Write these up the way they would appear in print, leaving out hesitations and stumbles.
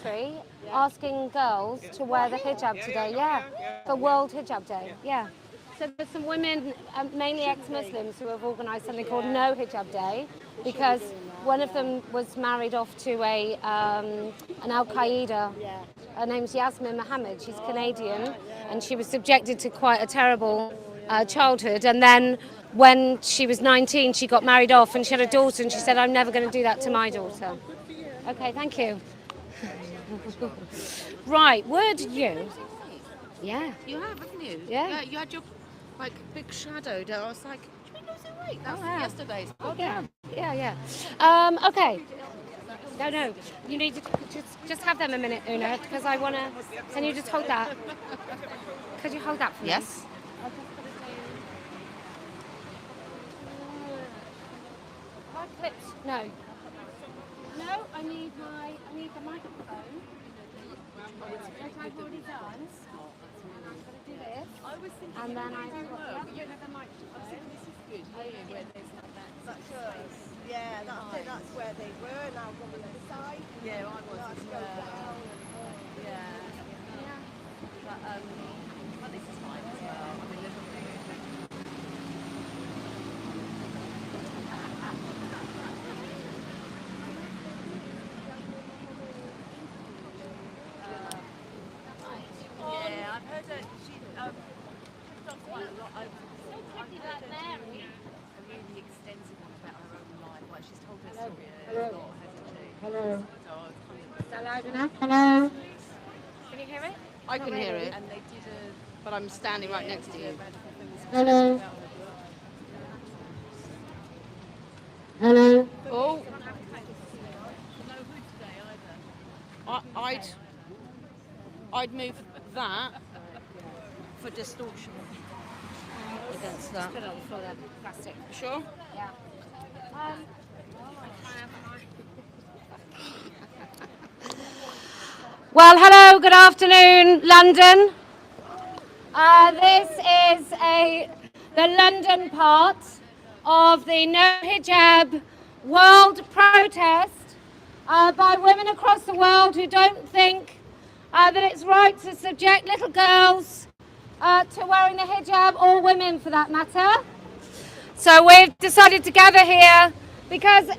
country asking girls to wear the hijab today. Yeah, for World Hijab Day. Yeah. So there's some women, mainly ex-Muslims, who have organised something called No Hijab Day, because one of them was married off to an Al Qaeda. Her name's Yasmin Mohammed. She's Canadian, and she was subjected to quite a terrible childhood. And then when she was 19, she got married off, and she had a daughter, and she said, "I'm never going to do that to my daughter." Okay, thank you. Right, where did you? Yeah. You have, haven't you? Yeah. You had your big shadow there. I was like, did we lose a weight? That was yeah. yesterday's. Oh, yeah. Okay. No. You need to just have them a minute, Una, because I want to. Can you just hold that? Could you hold that for me? Yes. Hard clips. No. No, I need the microphone. Which I've already done. And I'm going to do this. I was thinking, and then I you got don't have a microphone. This is good. Where there's not that. Yeah, that's where they were. Now going inside. Yeah, I was as well. Yeah. But this is fine as well. I mean, yeah, I've heard that she's done quite a lot. I've heard her do a really extensive one about her own life. Like she's told her story a lot, hasn't she? Hello. Is that loud enough? Hello. Can you hear it? I can hear it. And they did but I'm standing right next to you. Hello. Hello. Oh. I'd move that for distortion against that. Just put it on the floor there. Plastic. Sure? Yeah. Well, hello, good afternoon, London. This is the London part of the No Hijab World protest by women across the world who don't think that it's right to subject little girls to wearing the hijab, or women for that matter. So we've decided to gather here because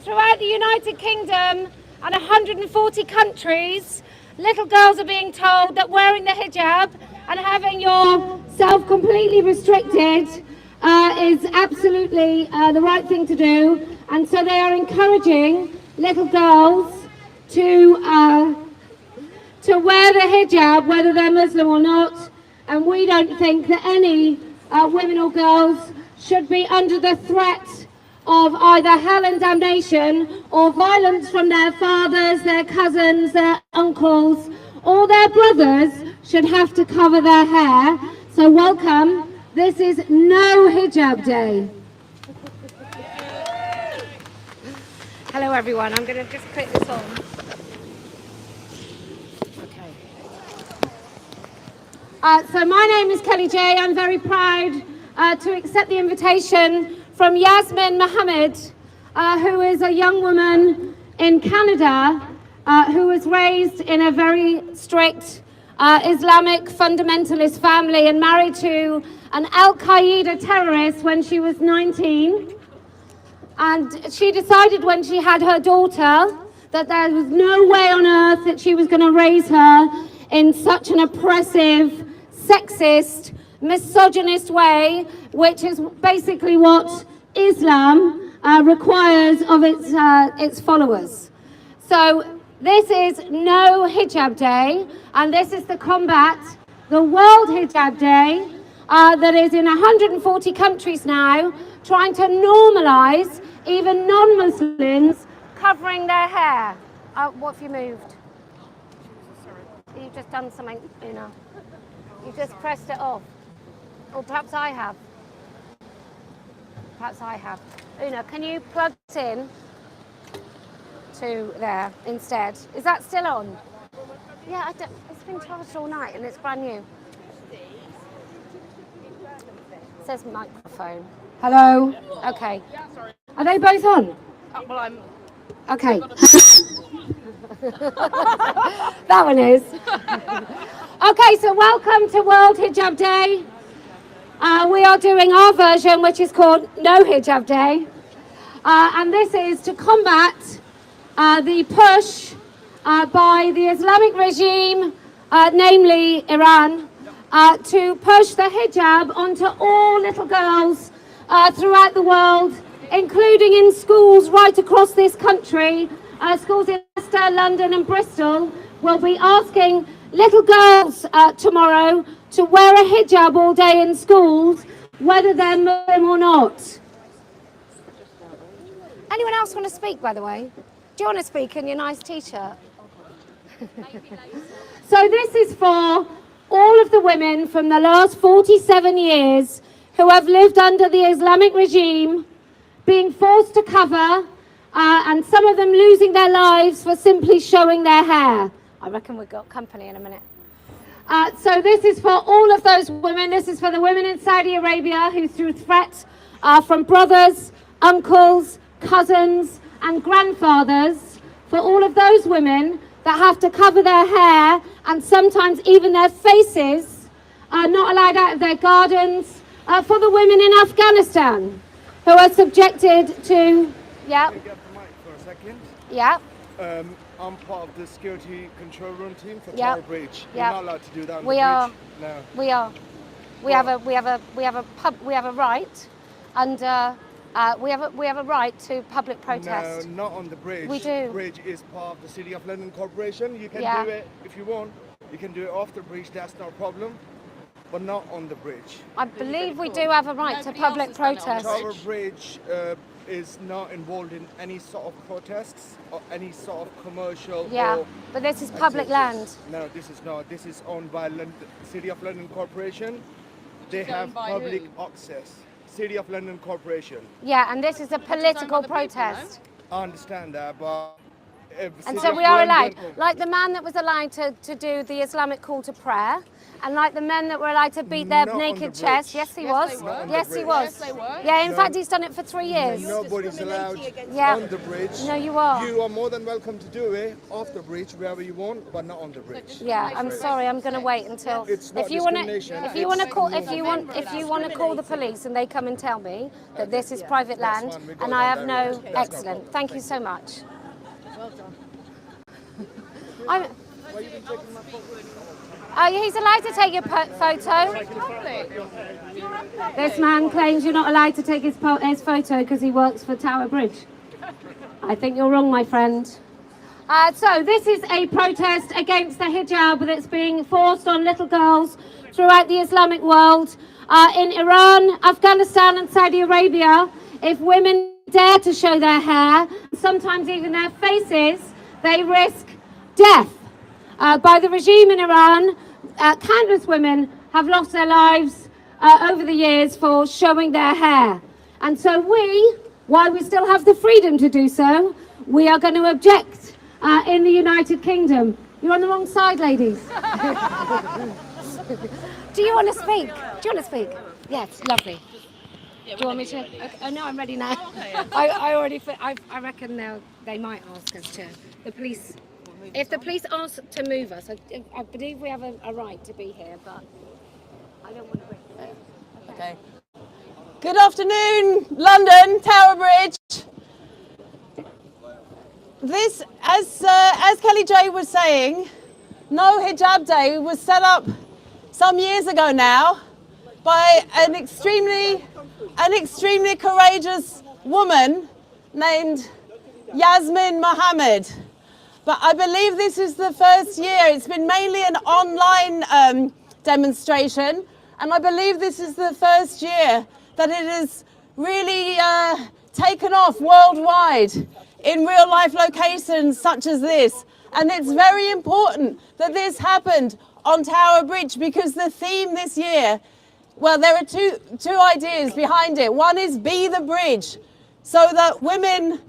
throughout the United Kingdom and 140 countries, little girls are being told that wearing the hijab and having yourself completely restricted is absolutely the right thing to do. And so they are encouraging little girls to wear the hijab, whether they're Muslim or not. And we don't think that any women or girls should be under the threat of either hell and damnation or violence from their fathers, their cousins, their uncles, or their brothers should have to cover their hair. So welcome, this is No Hijab Day. Hello everyone, I'm going to just put this on. Okay. So my name is Kelly J. I'm very proud to accept the invitation from Yasmin Mohammed, who is a young woman in Canada who was raised in a very strict Islamic fundamentalist family and married to an Al Qaeda terrorist when she was 19. And she decided when she had her daughter that there was no way on earth that she was going to raise her in such an oppressive, sexist, misogynist way, which is basically what Islam requires of its followers. So this is No Hijab Day, and this is to combat the World Hijab Day that is in 140 countries now, trying to normalize even non-Muslims covering their hair. What have you moved? You've just done something, Una. You just pressed it off. Or perhaps I have. Perhaps I have. Una, can you plug it in to there instead? Is that still on? Yeah, it's been charged all night and it's brand new. It says microphone. Hello? Okay. Are they both on? Well, I'm... Okay. That one is. Okay, so welcome to World Hijab Day. We are doing our version, which is called No Hijab Day. And this is to combat the push by the Islamic regime, namely Iran, to push the hijab onto all little girls throughout the world, including in schools right across this country. Schools in Leicester, London and Bristol will be asking little girls tomorrow to wear a hijab all day in schools, whether they're Muslim or not. Anyone else want to speak, by the way? Do you want to speak in your nice t-shirt? So this is for all of the women from the last 47 years who have lived under the Islamic regime, being forced to cover, and some of them losing their lives for simply showing their hair. I reckon we've got company in a minute. So this is for all of those women. This is for the women in Saudi Arabia who, through threats from brothers, uncles, cousins and grandfathers, for all of those women that have to cover their hair and sometimes even their faces, are not allowed out of their gardens, for the women in Afghanistan who are subjected to... Yeah. Can I get the mic for a second? Yeah. I'm part of the security control room team for Yeah. Tower Bridge. Yeah. You're not allowed to do that on We the are. bridge. No. We are. We have a right, and we have a right to public protest. No, not on the bridge. We do. Bridge is part of the City of London Corporation. You can Yeah. do it if you want. You can do it off the bridge. That's not a problem. But not on the bridge. I believe we do have a right to public protest. Tower Bridge is not involved in any sort of protests or any sort of commercial. Yeah, or but this is public activities. land. No, this is not. This is owned by City of London Corporation. They have owned by public who? access. City of London Corporation. Yeah, and this is a political protest. I understand that, but. And City so of we are allowed, London- like the man that was allowed to do the Islamic call to prayer, and like the men that were allowed to beat their Not on naked the chest. bridge. Yes, he Yes, was. they were. Not on the Yes, he bridge. was. Yes, they were. Yeah, in No. fact, he's done it for 3 years. Nobody's allowed Yeah. on the bridge. No, you are. You are more than welcome to do it off the bridge, wherever you want, but not on the bridge. Yeah, I'm sorry. I'm going to wait until It's not if you want to discrimination, if you want to it's call normal. if you want to call the police and they come and tell me that this is private That's land fine, we got and that I have no direct. That's no excellent. problem. Thank you so much. Well done. He's allowed to take your photo. This man claims you're not allowed to take his photo because he works for Tower Bridge. I think you're wrong, my friend. So this is a protest against the hijab that's being forced on little girls throughout the Islamic world. In Iran, Afghanistan and Saudi Arabia, if women dare to show their hair, sometimes even their faces, they risk death. By the regime in Iran, countless women have lost their lives over the years for showing their hair. And so we, while we still have the freedom to do so, we are going to object in the United Kingdom. You're on the wrong side, ladies. Do you want to speak? Do you want to speak? Yes, lovely. Do you want me to? Okay. Oh no, I'm ready now. I already. I reckon they might ask us to. The police. If the police ask to move us, I believe we have a right to be here, but I don't want to bring it. Okay. Good afternoon, London, Tower Bridge. This, as Kelly J was saying, No Hijab Day was set up some years ago now by an extremely courageous woman named Yasmin Mohammed. But I believe this is the first year. It's been mainly an online demonstration, and I believe this is the first year that it is really taken off worldwide in real life locations such as this. And it's very important that this happened on Tower Bridge because the theme this year, well, there are two ideas behind it. One is Be the Bridge, so that women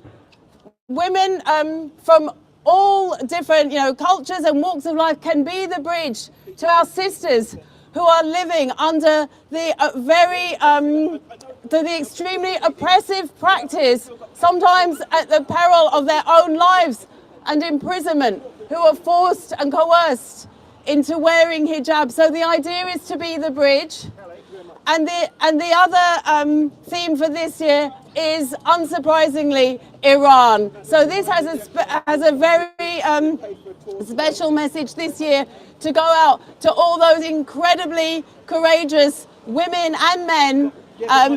from all different, cultures and walks of life can be the bridge to our sisters who are living under the the extremely oppressive practice, sometimes at the peril of their own lives, and imprisonment, who are forced and coerced into wearing hijab. So the idea is to be the bridge. And the other theme for this year is, unsurprisingly, Iran. So this has a very special message this year to go out to all those incredibly courageous women and men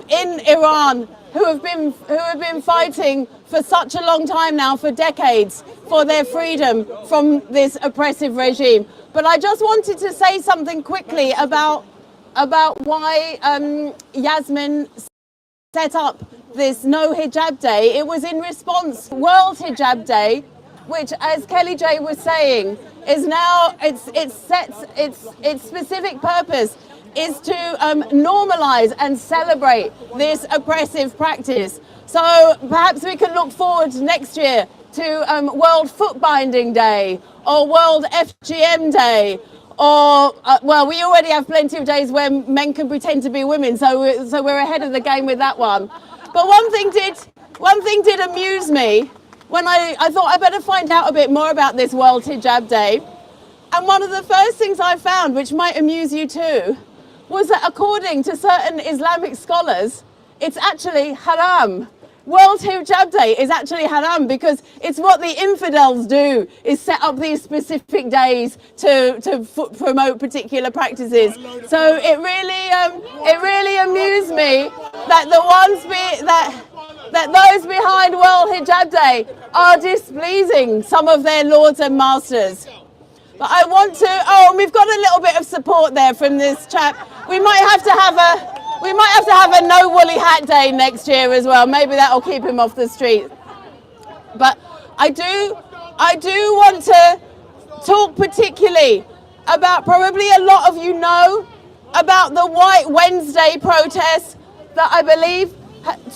in Iran who have been fighting for such a long time now, for decades, for their freedom from this oppressive regime. But I just wanted to say something quickly about why Yasmin set up this No Hijab Day. It was in response to World Hijab Day, which, as Kelly J was saying, is now its specific purpose is to normalize and celebrate this oppressive practice. So perhaps we can look forward next year to World Foot Binding Day or World FGM Day. Or, well, we already have plenty of days where men can pretend to be women, so we're ahead of the game with that one. But one thing did amuse me when I thought I better find out a bit more about this World Hijab Day. And one of the first things I found, which might amuse you too, was that according to certain Islamic scholars, it's actually haram. World Hijab Day is actually haram because it's what the infidels do, is set up these specific days to promote particular practices. So it really amused me that that those behind World Hijab Day are displeasing some of their lords and masters. But I want to, we've got a little bit of support there from this chap. We might have to have a no woolly hat day next year as well. Maybe that'll keep him off the street. But I do want to talk particularly about, probably a lot of you know, about the White Wednesday protests that I believe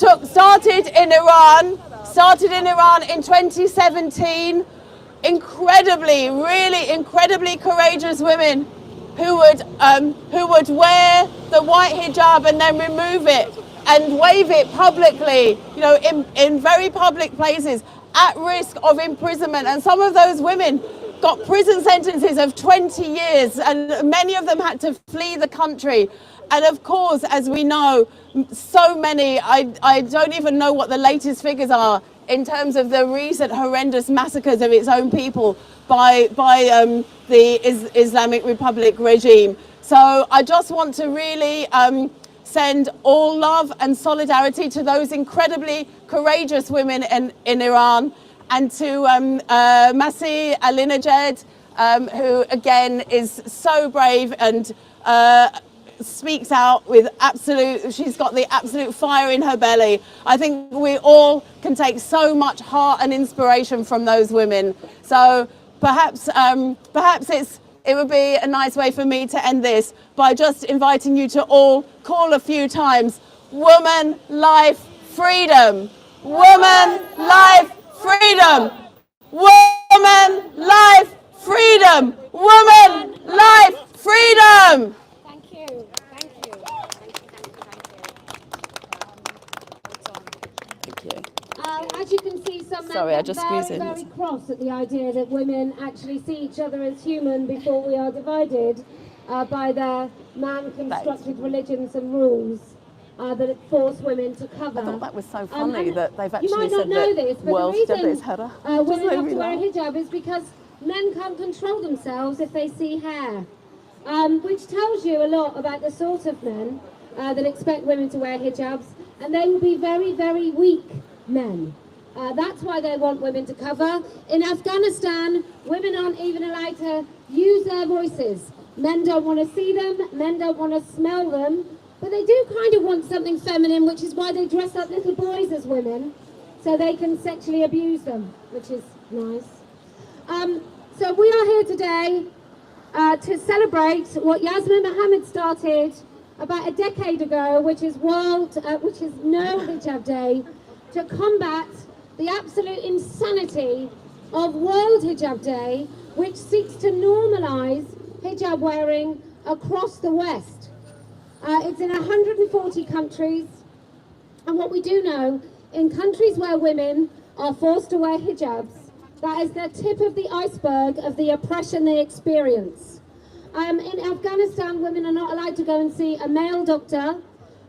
started in Iran in 2017. Really incredibly courageous women who would wear the white hijab and then remove it and wave it publicly, you know, in very public places, at risk of imprisonment. And some of those women got prison sentences of 20 years, and many of them had to flee the country. And of course, as we know, so many, I don't even know what the latest figures are in terms of the recent horrendous massacres of its own people by the Islamic Republic regime. So I just want to really send all love and solidarity to those incredibly courageous women in Iran, and to Masih Alinejad, who again is so brave and speaks out with she's got the absolute fire in her belly. I think we all can take so much heart and inspiration from those women. So perhaps it would be a nice way for me to end this by just inviting you to all call a few times, woman, life, freedom. Woman, life, freedom. Woman, life, freedom. Woman, life, freedom. As you can see, some men Sorry, I get just very, squeezed in. very cross at the idea that women actually see each other as human before we are divided by their man-constructed religions and rules that force women to cover. I thought that was so funny that they've You might actually not said know that this, but World the Hijab Day is reason haram. women have to wear a hijab is because men can't control themselves if they see hair, which tells you a lot about the sort of men that expect women to wear hijabs, and they will be very, very weak men. That's why they want women to cover. In Afghanistan, women aren't even allowed to use their voices. Men don't want to see them, men don't want to smell them, but they do kind of want something feminine, which is why they dress up little boys as women, so they can sexually abuse them, which is nice. So we are here today to celebrate what Yasmin Mohammed started about a decade ago, which is No Hijab Day, to combat the absolute insanity of World Hijab Day, which seeks to normalize hijab wearing across the West. It's in 140 countries, and what we do know, in countries where women are forced to wear hijabs, That is the tip of the iceberg of the oppression they experience. In Afghanistan, women are not allowed to go and see a male doctor,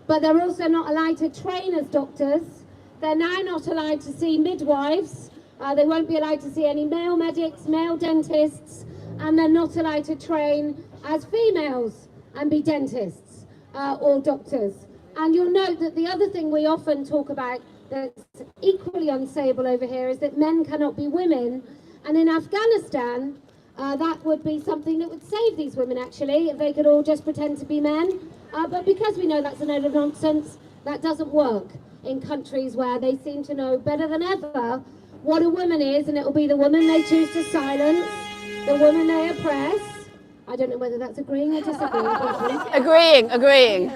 but they're also not allowed to train as doctors. They're now not allowed to see midwives. They won't be allowed to see any male medics, male dentists, and they're not allowed to train as females and be dentists or doctors. And you'll note that the other thing we often talk about that's equally unsayable over here is that men cannot be women. And in Afghanistan, that would be something that would save these women, actually, if they could all just pretend to be men. But because we know that's a load of nonsense, that doesn't work in countries where they seem to know better than ever what a woman is, and it will be the woman they choose to silence, the woman they oppress. I don't know whether that's agreeing or disagreeing. Agreeing.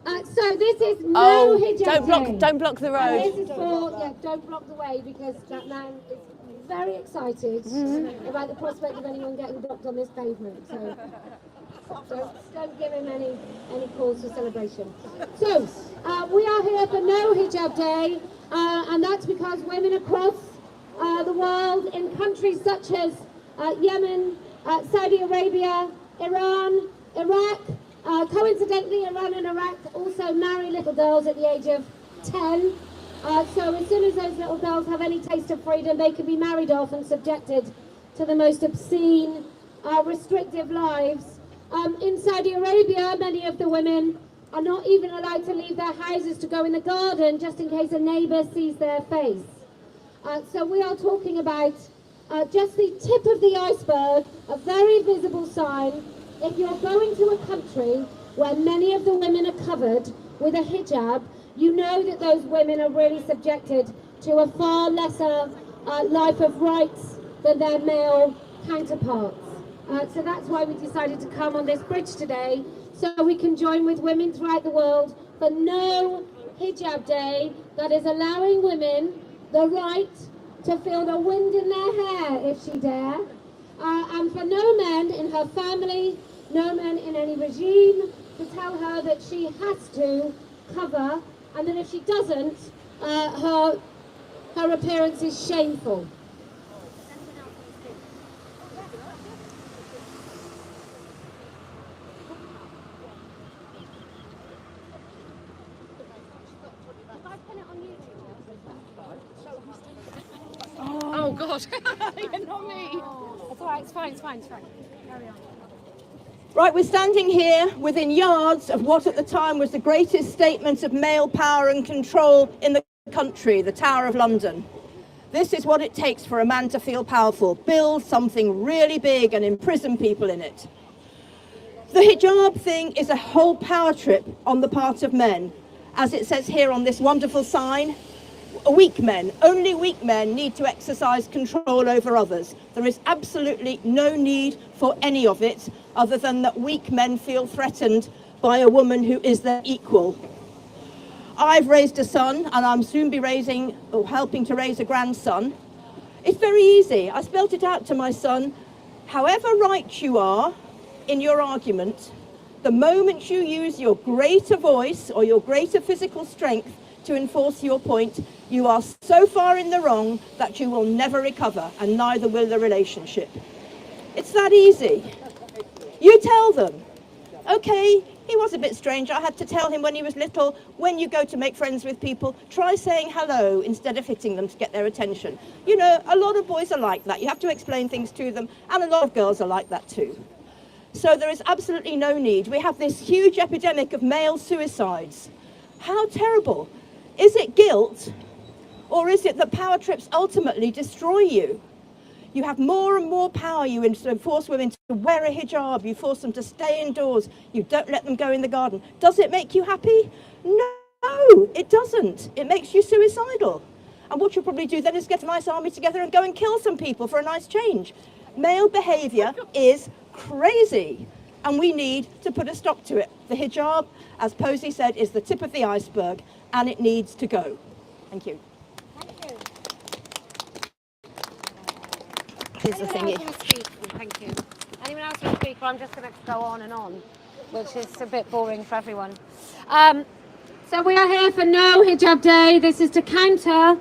So this is no hijab don't block the road. And this is for, don't block the way, because that man is very excited about the prospect of anyone getting blocked on this pavement. So don't give him any cause for celebration. So we are here for No Hijab Day, and that's because women across the world in countries such as Yemen, Saudi Arabia, Iran, Iraq, coincidentally Iran and Iraq also marry little girls at the age of 10. So as soon as those little girls have any taste of freedom, they can be married off and subjected to the most obscene, restrictive lives. In Saudi Arabia, many of the women are not even allowed to leave their houses to go in the garden just in case a neighbour sees their face. So we are talking about just the tip of the iceberg, a very visible sign. If you're going to a country where many of the women are covered with a hijab, you know that those women are really subjected to a far lesser life of rights than their male counterparts. So that's why we decided to come on this bridge today, so we can join with women throughout the world for No Hijab Day, that is allowing women the right to feel the wind in their hair, if she dare, and for no men in her family, no men in any regime, to tell her that she has to cover, and that if she doesn't, her appearance is shameful. Oh God! You're not me. It's all right, it's fine. Carry on. Right, we're standing here within yards of what at the time was the greatest statement of male power and control in the country, the Tower of London. This is what it takes for a man to feel powerful. Build something really big and imprison people in it. The hijab thing is a whole power trip on the part of men. As it says here on this wonderful sign, weak men, only weak men need to exercise control over others. There is absolutely no need for any of it, other than that weak men feel threatened by a woman who is their equal. I've raised a son, and I'm soon be raising, or helping to raise a grandson. It's very easy. I spelt it out to my son. However right you are in your argument, the moment you use your greater voice or your greater physical strength to enforce your point, you are so far in the wrong that you will never recover, and neither will the relationship. It's that easy. You tell them. Okay, he was a bit strange. I had to tell him when he was little, when you go to make friends with people, try saying hello instead of hitting them to get their attention. You know, a lot of boys are like that. You have to explain things to them, and a lot of girls are like that too. So there is absolutely no need. We have this huge epidemic of male suicides. How terrible. Is it guilt, or is it that power trips ultimately destroy you? You have more and more power. You force women to wear a hijab. You force them to stay indoors. You don't let them go in the garden. Does it make you happy? No, it doesn't. It makes you suicidal. And what you'll probably do then is get a nice army together and go and kill some people for a nice change. Male behaviour is crazy, and we need to put a stop to it. The hijab, as Posey said, is the tip of the iceberg, and it needs to go. Thank you. Here's the thingy. Thank you. Anyone else want to speak? Or I'm just going to go on and on, which is a bit boring for everyone. So we are here for No Hijab Day. This is to counter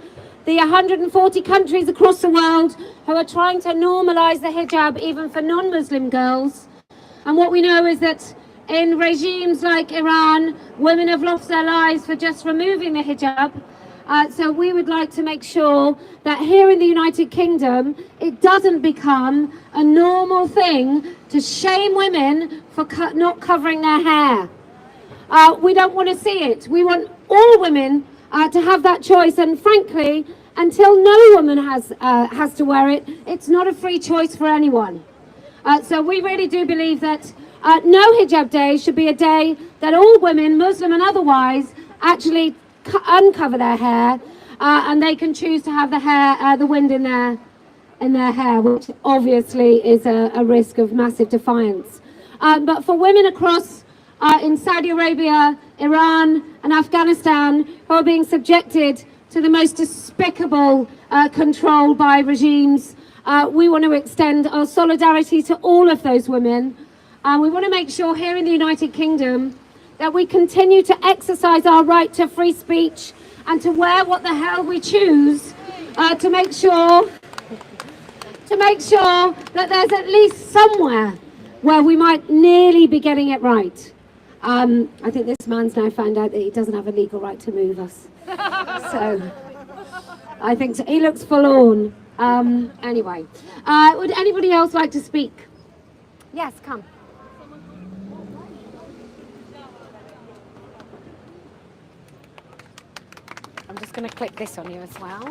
the 140 countries across the world who are trying to normalize the hijab even for non-Muslim girls. And what we know is that in regimes like Iran, women have lost their lives for just removing the hijab. So we would like to make sure that here in the United Kingdom, it doesn't become a normal thing to shame women for not covering their hair. We don't want to see it. We want all women to have that choice. And frankly, until no woman has to wear it, it's not a free choice for anyone. So we really do believe that no hijab day should be a day that all women, Muslim and otherwise, actually uncover their hair, and they can choose to have the wind in their hair, which obviously is a risk of massive defiance. But for women across in Saudi Arabia, Iran and Afghanistan who are being subjected to the most despicable control by regimes, we want to extend our solidarity to all of those women. We want to make sure here in the United Kingdom that we continue to exercise our right to free speech and to wear what the hell we choose, to make sure that there's at least somewhere where we might nearly be getting it right. I think this man's now found out that he doesn't have a legal right to move us. So I think so. He looks forlorn. Anyway, would anybody else like to speak? Yes, come. I'm just going to click this on you as well.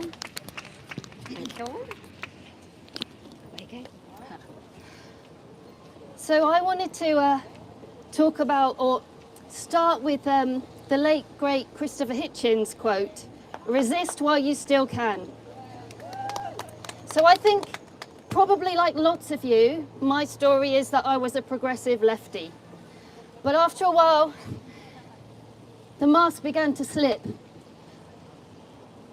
Thank you. There you go. So I wanted to talk about, or start with the late, great Christopher Hitchens quote, "Resist while you still can." So I think, probably like lots of you, my story is that I was a progressive lefty. But after a while, the mask began to slip.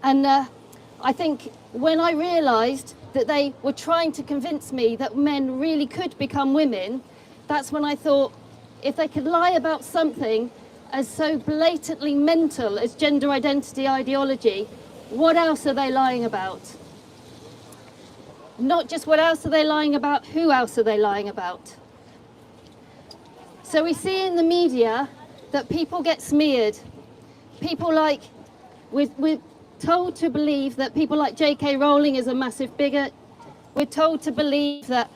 And I think when I realised that they were trying to convince me that men really could become women, that's when I thought, if they could lie about something as so blatantly mental as gender identity ideology, what else are they lying about? Not just what else are they lying about, who else are they lying about? So we see in the media that people get smeared. People like, we're told to believe that people like J.K. Rowling is a massive bigot. We're told to believe that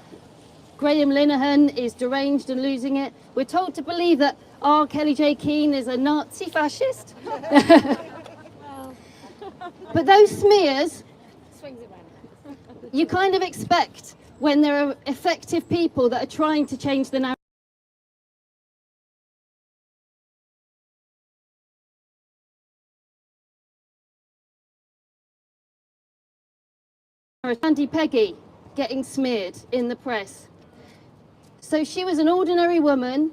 Graham Linehan is deranged and losing it. We're told to believe that Kelly J. Keane is a Nazi fascist. But those smears, you kind of expect when there are effective people that are trying to change the narrative. Andy Peggy getting smeared in the press. So she was an ordinary woman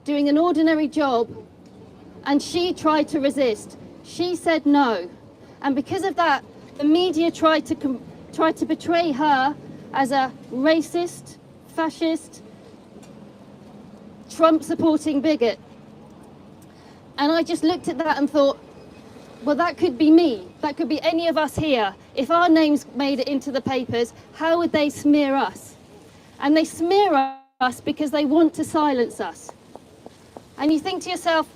doing an ordinary job, and she tried to resist. She said no, and because of that, the media tried to portray her as a racist, fascist, Trump-supporting bigot. And I just looked at that and thought, well, that could be me. That could be any of us here. If our names made it into the papers, how would they smear us? And they smear us because they want to silence us. And you think to yourself,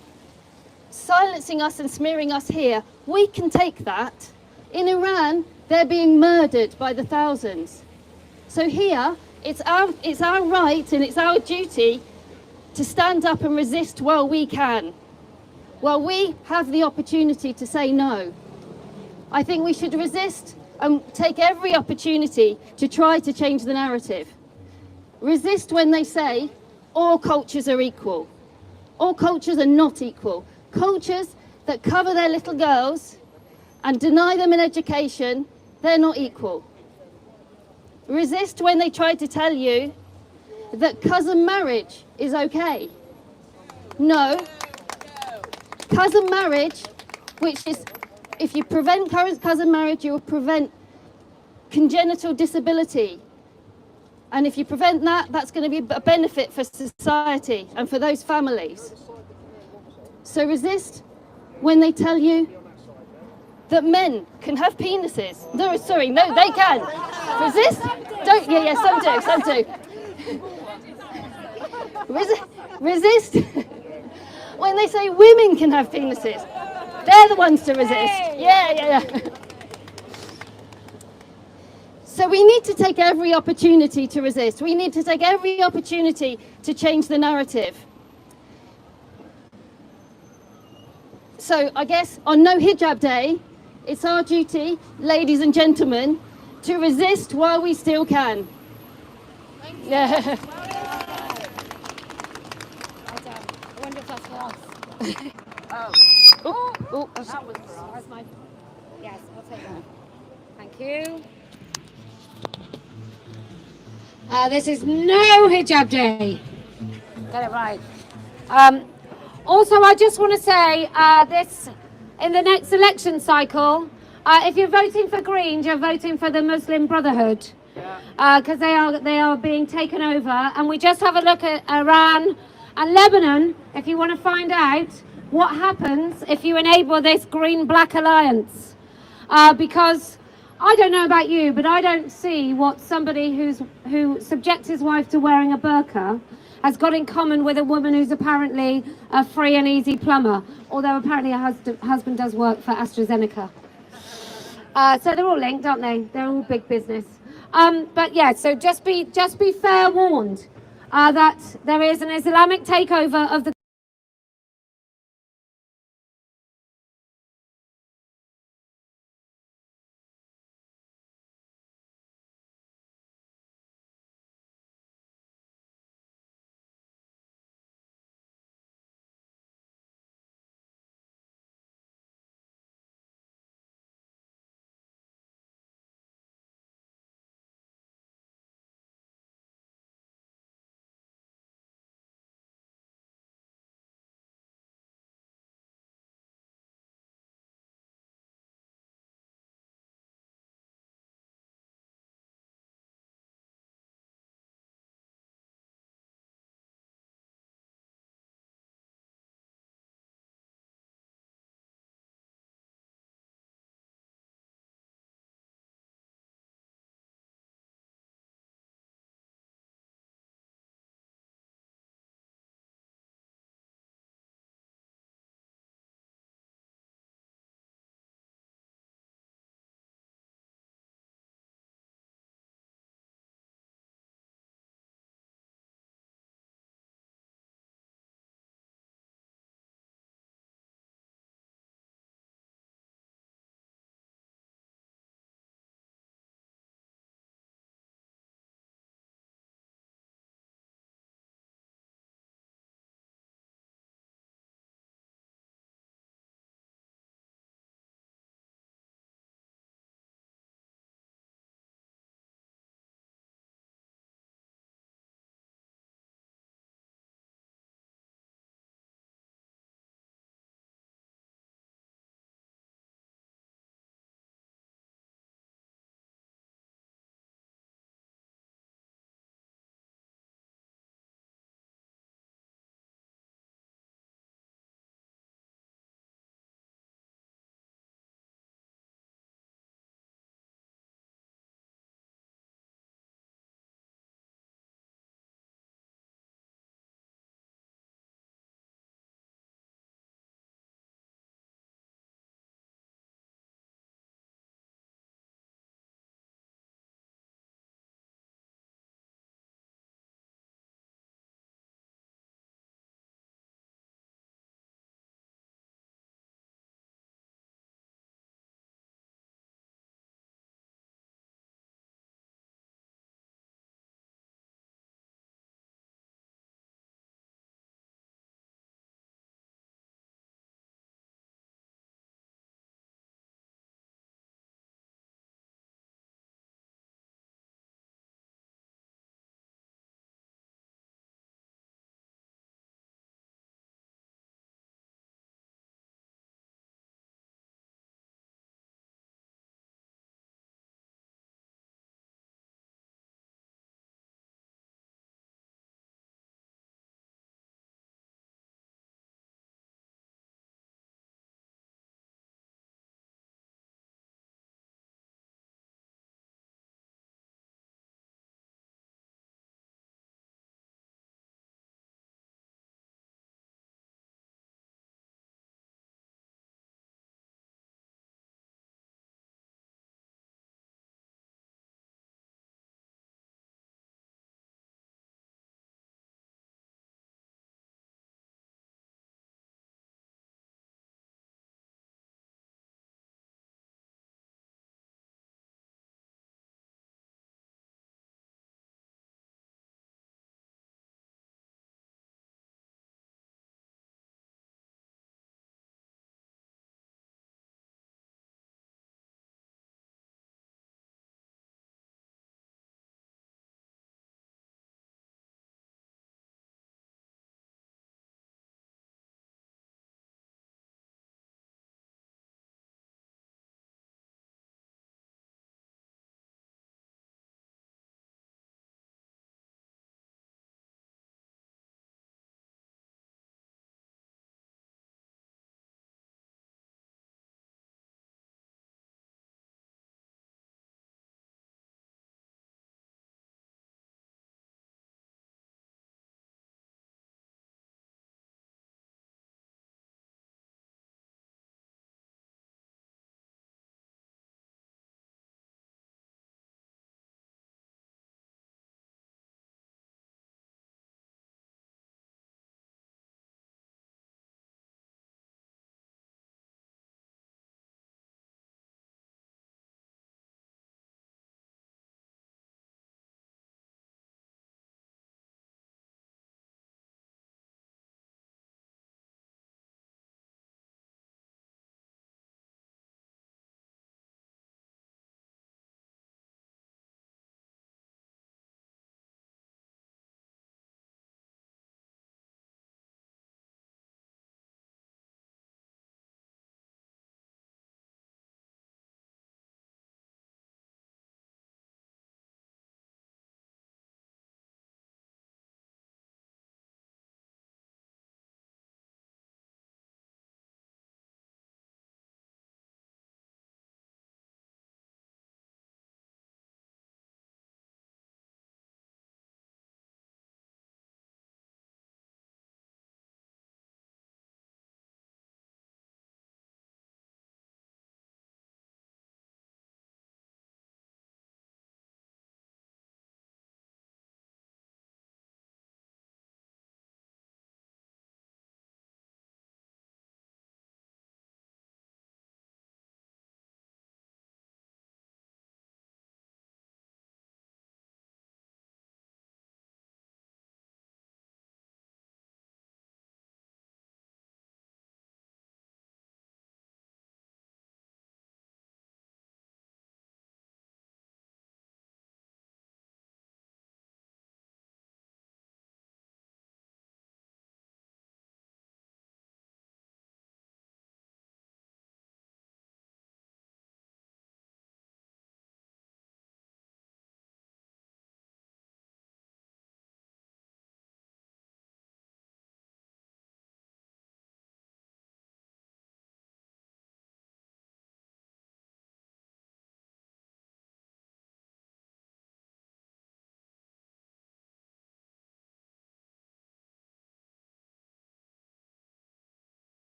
silencing us and smearing us here, we can take that. In Iran, they're being murdered by the thousands. So here, it's our right and it's our duty to stand up and resist while we can. While we have the opportunity to say no. I think we should resist and take every opportunity to try to change the narrative. Resist when they say all cultures are equal. All cultures are not equal. Cultures that cover their little girls and deny them an education, they're not equal. Resist when they try to tell you that cousin marriage is okay. No. Cousin marriage, which is, if you prevent cousin marriage, you will prevent congenital disability. And if you prevent that, that's going to be a benefit for society and for those families. So resist when they tell you that men can have penises. No, sorry, no, they can. Resist? Don't, yeah, some do. Resist when they say women can have penises. They're the ones to resist. Yeah. So we need to take every opportunity to resist. We need to take every opportunity to change the narrative. So I guess on No Hijab Day, it's our duty, ladies and gentlemen, to resist while we still can. Yeah. Oh, That was for us. Yes, I'll take that. Thank you. This is No Hijab Day. Get it right. Also, I just want to say this, in the next election cycle, if you're voting for Greens, you're voting for the Muslim Brotherhood, because they are being taken over. And we just have a look at Iran and Lebanon if you want to find out what happens if you enable this Green-Black alliance. Because I don't know about you, but I don't see what somebody who subjects his wife to wearing a burqa has got in common with a woman who's apparently a free and easy plumber, although apparently her husband does work for AstraZeneca. So they're all linked, aren't they? They're all big business. But yeah, so just be fair warned that there is an Islamic takeover of the